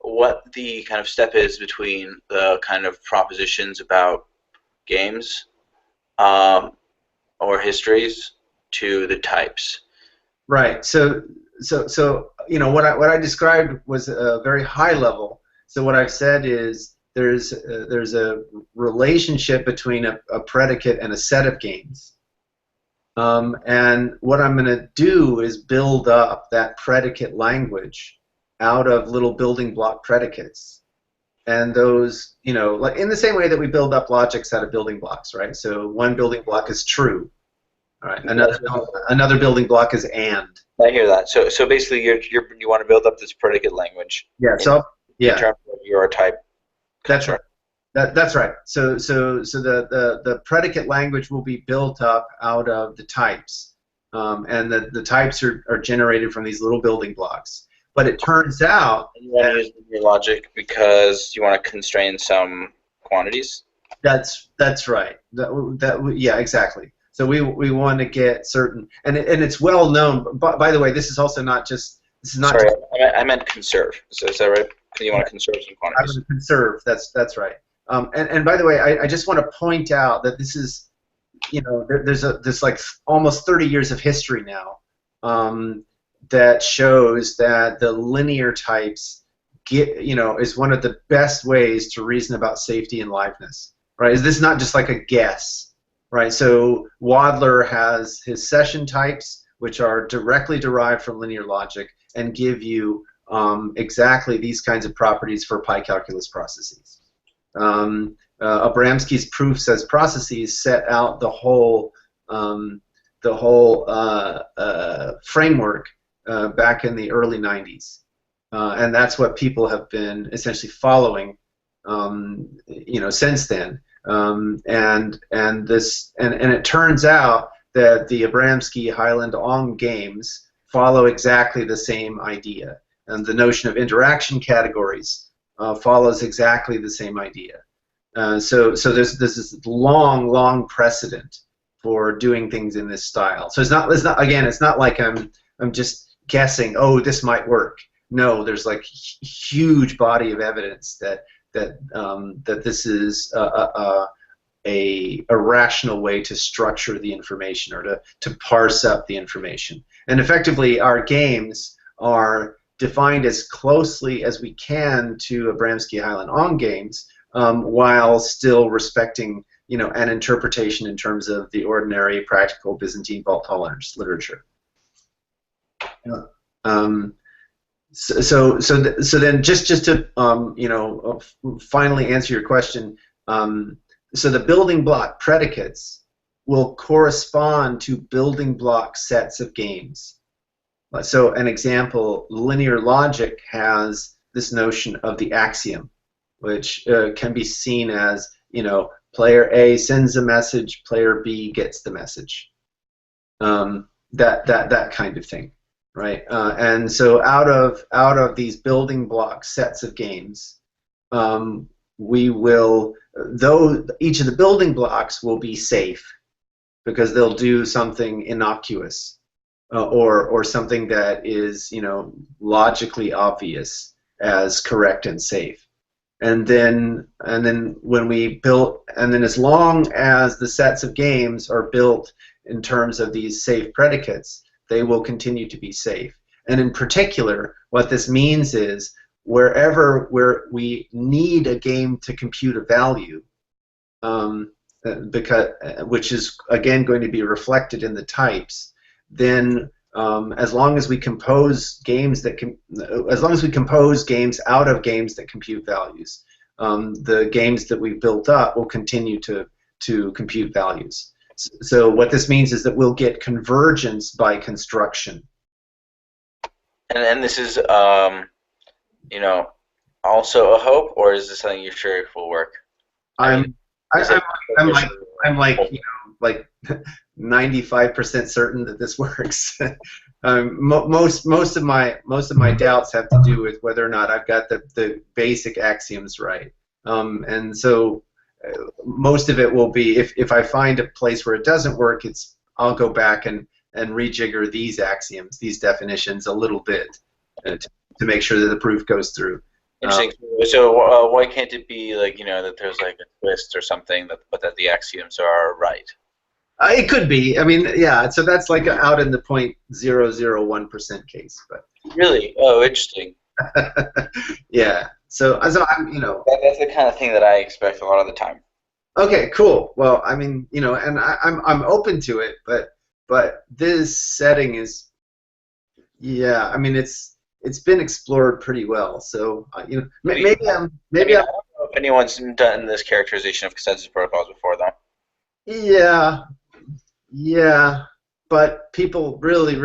what the kind of step is between the kind of propositions about games or histories to the types. right. So what I described was a very high level. So what I've said is there's a relationship between a predicate and a set of games. And what I'm going to do is build up that predicate language out of little building block predicates. And those, like in the same way that we build up logics out of building blocks, right? So one building block is true. All right. Another building block is and. I hear that. So basically, you want to build up this predicate language. Yeah. In terms of your type. That's right. That's right. So the predicate language will be built up out of the types, and the types are generated from these little building blocks. But it turns out you want to use your logic because you want to constrain some quantities. That's right. Yeah, exactly. So we want to get certain, and it's well known. By the way, this is also not just. This is not. Sorry, I meant conserve. Is that right? You want to conserve some quantities. I want to conserve. That's right. And by the way, I just want to point out that this is, there's this like almost 30 years of history now that shows that the linear types is one of the best ways to reason about safety and liveness. Right? Is this not just like a guess? Right? So Wadler has his session types, which are directly derived from linear logic and give you exactly these kinds of properties for pi calculus processes. Abramsky's proofs as processes set out the whole framework back in the early 90s. And that's what people have been essentially following, since then. And it turns out that the Abramsky Highland Ong games follow exactly the same idea, and the notion of interaction categories follows exactly the same idea. So there's this long precedent for doing things in this style. So it's not like I'm just guessing, oh, this might work. No, there's like huge body of evidence that this is a rational way to structure the information, or to parse up the information. And effectively, our games are defined as closely as we can to Abramsky Highland Ong games, while still respecting, an interpretation in terms of the ordinary practical Byzantine fault tolerance literature. So then just to finally answer your question, so the building block predicates will correspond to building block sets of games. So an example, linear logic has this notion of the axiom, which can be seen as, player A sends a message, player B gets the message. That kind of thing, right? And so out of these building block sets of games, we will, though each of the building blocks will be safe because they'll do something innocuous, or something that is, logically obvious as correct and safe. And then when we build, and then as long as the sets of games are built in terms of these safe predicates, they will continue to be safe. And in particular, what this means is wherever we need a game to compute a value, which is again going to be reflected in the types, then as long as we compose games out of games that compute values, the games that we've built up will continue to compute values. So what this means is that we'll get convergence by construction. And this is, also a hope, or is this something you're sure will work? I'm like 95% certain that this works. Most of my doubts have to do with whether or not I've got the basic axioms right. And so most of it will be, if I find a place where it doesn't work, I'll go back and rejigger these axioms, these definitions a little bit to make sure that the proof goes through. Interesting. So why can't it be like, that there's like a twist or something, but that the axioms are right? It could be. I mean, yeah. So that's like out in the 0.001% case, but really, oh, interesting. Yeah. So I'm, that's the kind of thing that I expect a lot of the time. Okay, cool. Well, I mean, and I'm open to it, but this setting is, yeah. I mean, it's been explored pretty well. So maybe I'm. I don't know if anyone's done this characterization of consensus protocols before, though. Yeah, but people really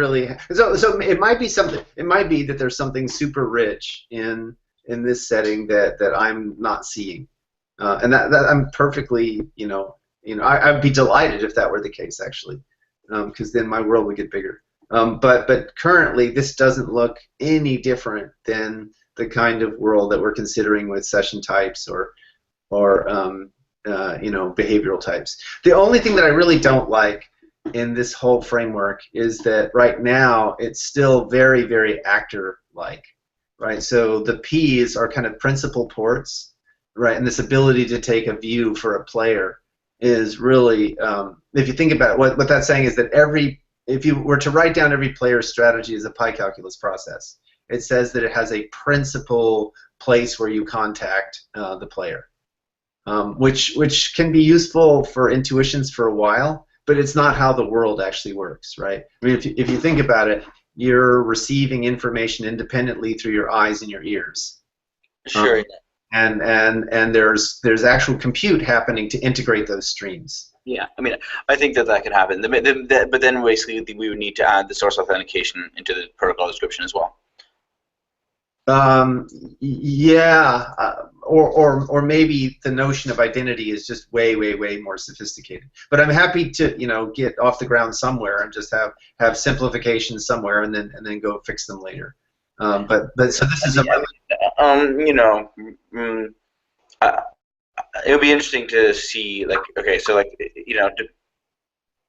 so it might be something. It might be that there's something super rich in this setting that I'm not seeing, and that I'm perfectly I'd be delighted if that were the case, actually, because then my world would get bigger. But currently this doesn't look any different than the kind of world that we're considering with session types or behavioral types. The only thing that I really don't like in this whole framework is that right now it's still very, very actor-like, right? So the P's are kind of principal ports, right? And this ability to take a view for a player is really, if you think about it, what that's saying is that if you were to write down every player's strategy as a pi calculus process, it says that it has a principal place where you contact the player. Which can be useful for intuitions for a while, but it's not how the world actually works, right? I mean, if you think about it, you're receiving information independently through your eyes and your ears. Sure. And there's actual compute happening to integrate those streams. Yeah, I mean, I think that could happen. But then basically we would need to add the source authentication into the protocol description as well. Yeah, or maybe the notion of identity is just way more sophisticated. But I'm happy to get off the ground somewhere and just have simplifications somewhere and then go fix them later. But so this is a it would be interesting to see, like, okay, so like,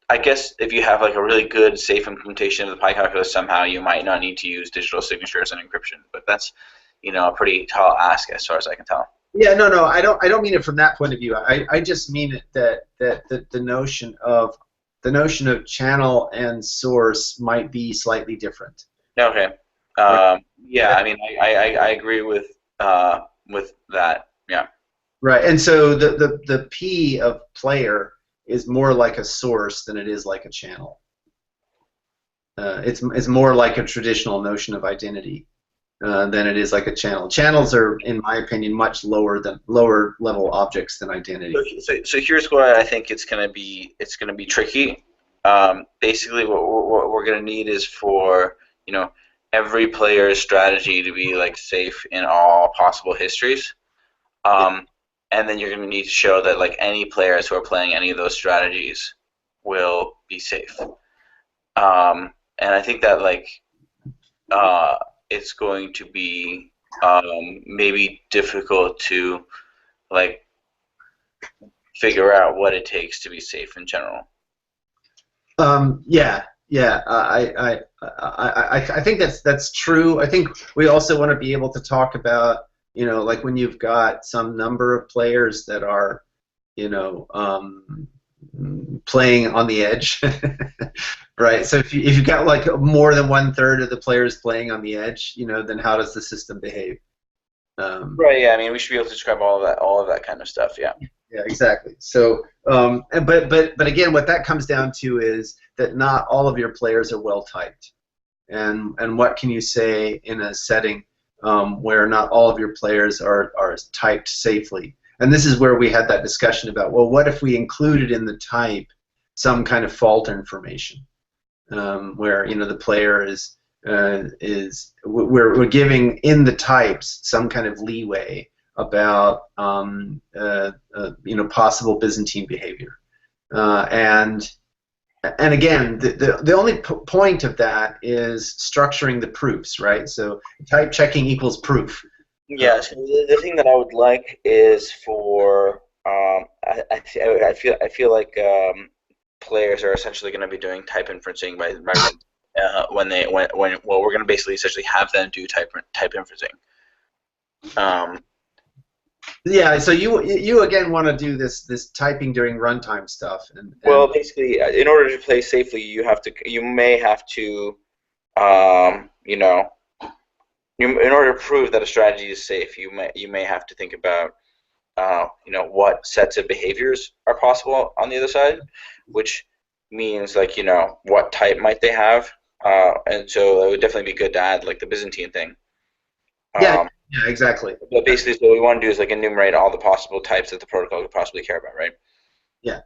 I guess if you have like a really good safe implementation of the pi calculus, somehow you might not need to use digital signatures and encryption, but that's a pretty tall ask as far as I can tell. Yeah, no, I don't mean it from that point of view. I just mean it that the notion of channel and source might be slightly different. Okay. Yeah, I mean, I agree with that. Yeah. Right, and so the P of player is more like a source than it is like a channel. It's more like a traditional notion of identity than it is like a channel. Channels are, in my opinion, much lower level objects than identity. So here's why I think it's gonna be tricky. Basically, what we're gonna need is for every player's strategy to be like safe in all possible histories. And then you're going to need to show that like any players who are playing any of those strategies will be safe. And I think that like it's going to be maybe difficult to like figure out what it takes to be safe in general. Yeah. I think that's true. I think we also want to be able to talk about like when you've got some number of players that are, playing on the edge, right? So if you've got like more than 1/3 of the players playing on the edge, then how does the system behave? Right. Yeah. I mean, we should be able to describe all of that kind of stuff. Yeah. Yeah. Exactly. So, but again, what that comes down to is that not all of your players are well typed, and what can you say in a setting where not all of your players are typed safely? And this is where we had that discussion about, well, what if we included in the type some kind of fault information, where the player is we're giving in the types some kind of leeway about possible Byzantine behavior, and again, the only point of that is structuring the proofs, right? So type checking equals proof. Yeah. So the thing that I would like is for I feel like players are essentially going to be doing type inferencing by when we're going to basically essentially have them do type inferencing. Yeah, so you again want to do this typing during runtime stuff, and well, basically, in order to play safely, you may have to, in order to prove that a strategy is safe, you may have to think about, what sets of behaviors are possible on the other side, which means like what type might they have, and so it would definitely be good to add like the Byzantine thing. Yeah, exactly. But basically, what we want to do is like enumerate all the possible types that the protocol could possibly care about, right? Yeah,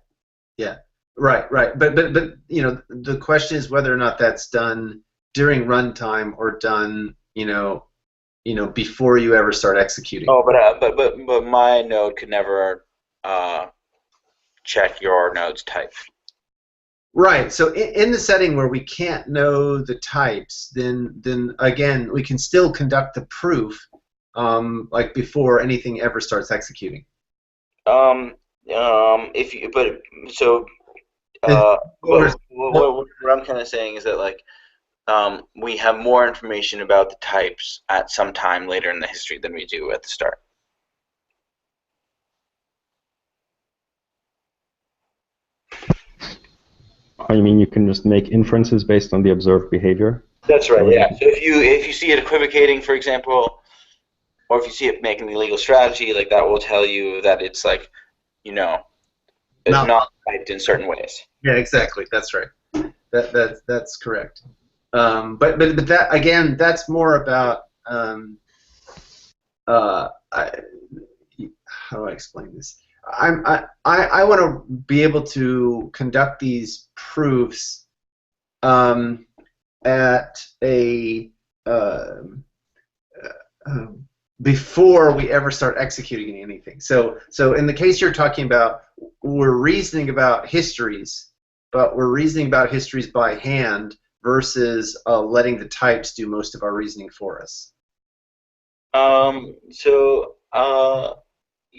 right. But the question is whether or not that's done during runtime or done before you ever start executing. Oh, but my node could never check your node's type. Right. So in the setting where we can't know the types, then again we can still conduct the proof like before anything ever starts executing. If you what I'm kind of saying is that like we have more information about the types at some time later in the history than we do at the start. You mean you can just make inferences based on the observed behavior? That's right. Yeah. So if you see it equivocating, for example, or if you see it making the illegal strategy, like that will tell you that it's like, it's not typed in certain ways. Yeah, exactly. That's right. That's correct. But that again, that's more about how do I explain this? I want to be able to conduct these proofs at a before we ever start executing anything. So in the case you're talking about, we're reasoning about histories, but we're reasoning about histories by hand versus letting the types do most of our reasoning for us.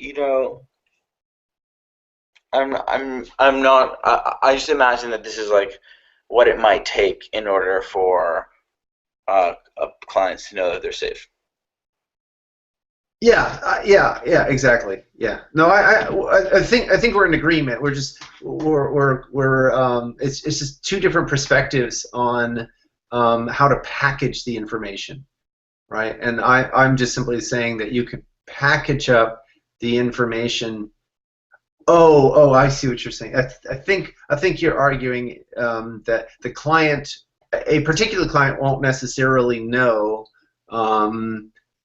You know, I'm not. I just imagine that this is like what it might take in order for clients to know that they're safe. Yeah, exactly. Yeah. No, I think we're in agreement. We're just it's just two different perspectives on how to package the information, right? And I'm just simply saying that you could package up the information. Oh, I see what you're saying. I think you're arguing that the client, a particular client, won't necessarily know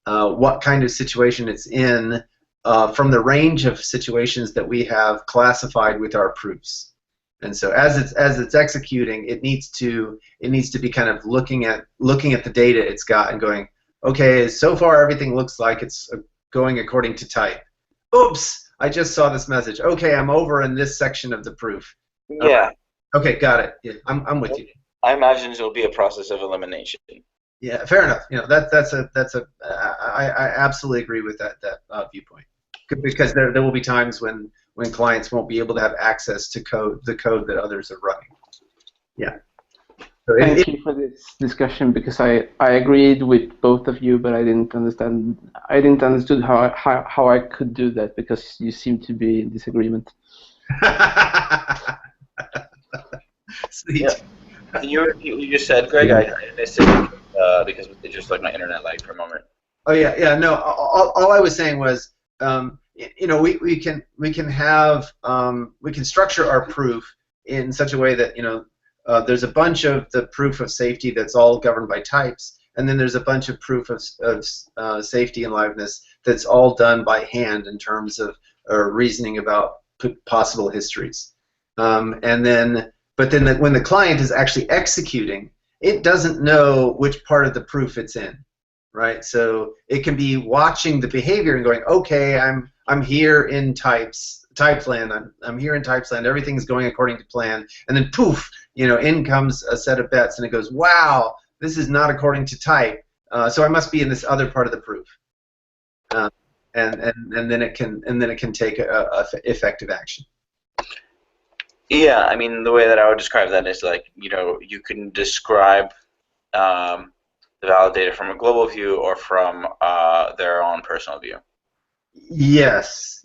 what kind of situation it's in from the range of situations that we have classified with our proofs. And so as it's executing, it needs to be kind of looking at the data it's got and going, okay, so far everything looks like it's going according to type. Oops, I just saw this message. Okay, I'm over in this section of the proof. Yeah. Okay, got it. Yeah, I'm with you. I imagine it will be a process of elimination. Yeah, fair enough. I absolutely agree with that viewpoint, because there will be times when clients won't be able to have access to the code that others are running. Yeah. So Thank you for this discussion, because I agreed with both of you, but I didn't understand how I could do that, because you seem to be in disagreement. Sweet. Yeah. You just said, Greg, I missed it because it just like my internet lagged for a moment. Oh yeah. No, all I was saying was, we can structure our proof in such a way that there's a bunch of the proof of safety that's all governed by types, and then there's a bunch of proof of safety and liveness that's all done by hand in terms of reasoning about possible histories. But then when the client is actually executing, it doesn't know which part of the proof it's in, right? So it can be watching the behavior and going, okay, I'm here in typesland. I'm here in typesland. Everything's going according to plan, and then poof, in comes a set of bets, and it goes, wow, this is not according to type. So I must be in this other part of the proof, and then it can take effective action. Yeah, I mean, the way that I would describe that is like, you can describe the validator from a global view or from their own personal view. Yes.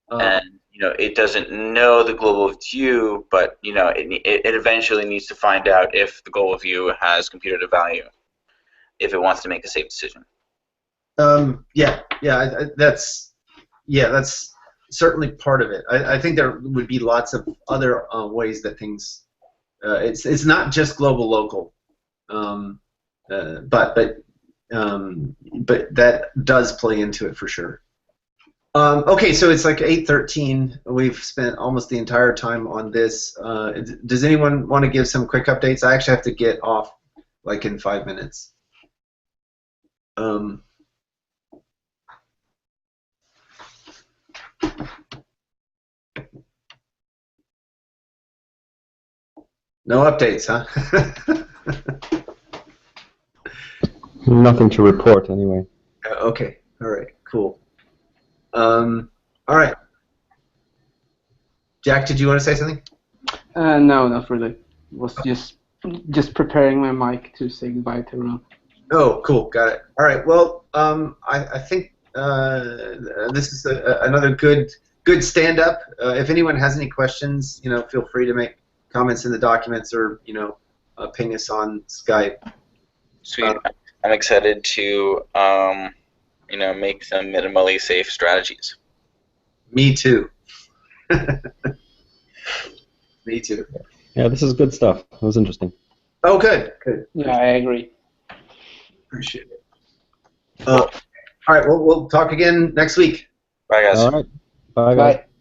And it doesn't know the global view, but it eventually needs to find out if the global view has computed a value, if it wants to make a safe decision. That's certainly part of it. I think there would be lots of other ways that things. It's not just global local, but that does play into it for sure. Okay, so it's like 8:13. We've spent almost the entire time on this. Does anyone want to give some quick updates? I actually have to get off like in 5 minutes. No updates, huh? Nothing to report anyway. Okay, all right, cool. All right. Jack, did you want to say something? No, not really. Was just preparing my mic to say goodbye to everyone. Oh, cool, got it. All right, well, I think this is another good stand-up. If anyone has any questions, feel free to make comments in the documents or ping us on Skype. Sweet. I'm excited to make some minimally safe strategies. Me too. Me too. Yeah, this is good stuff. It was interesting. Oh, good. Yeah, I agree. Appreciate it. All right, we'll talk again next week. Bye, guys. All right. Bye, guys. Bye.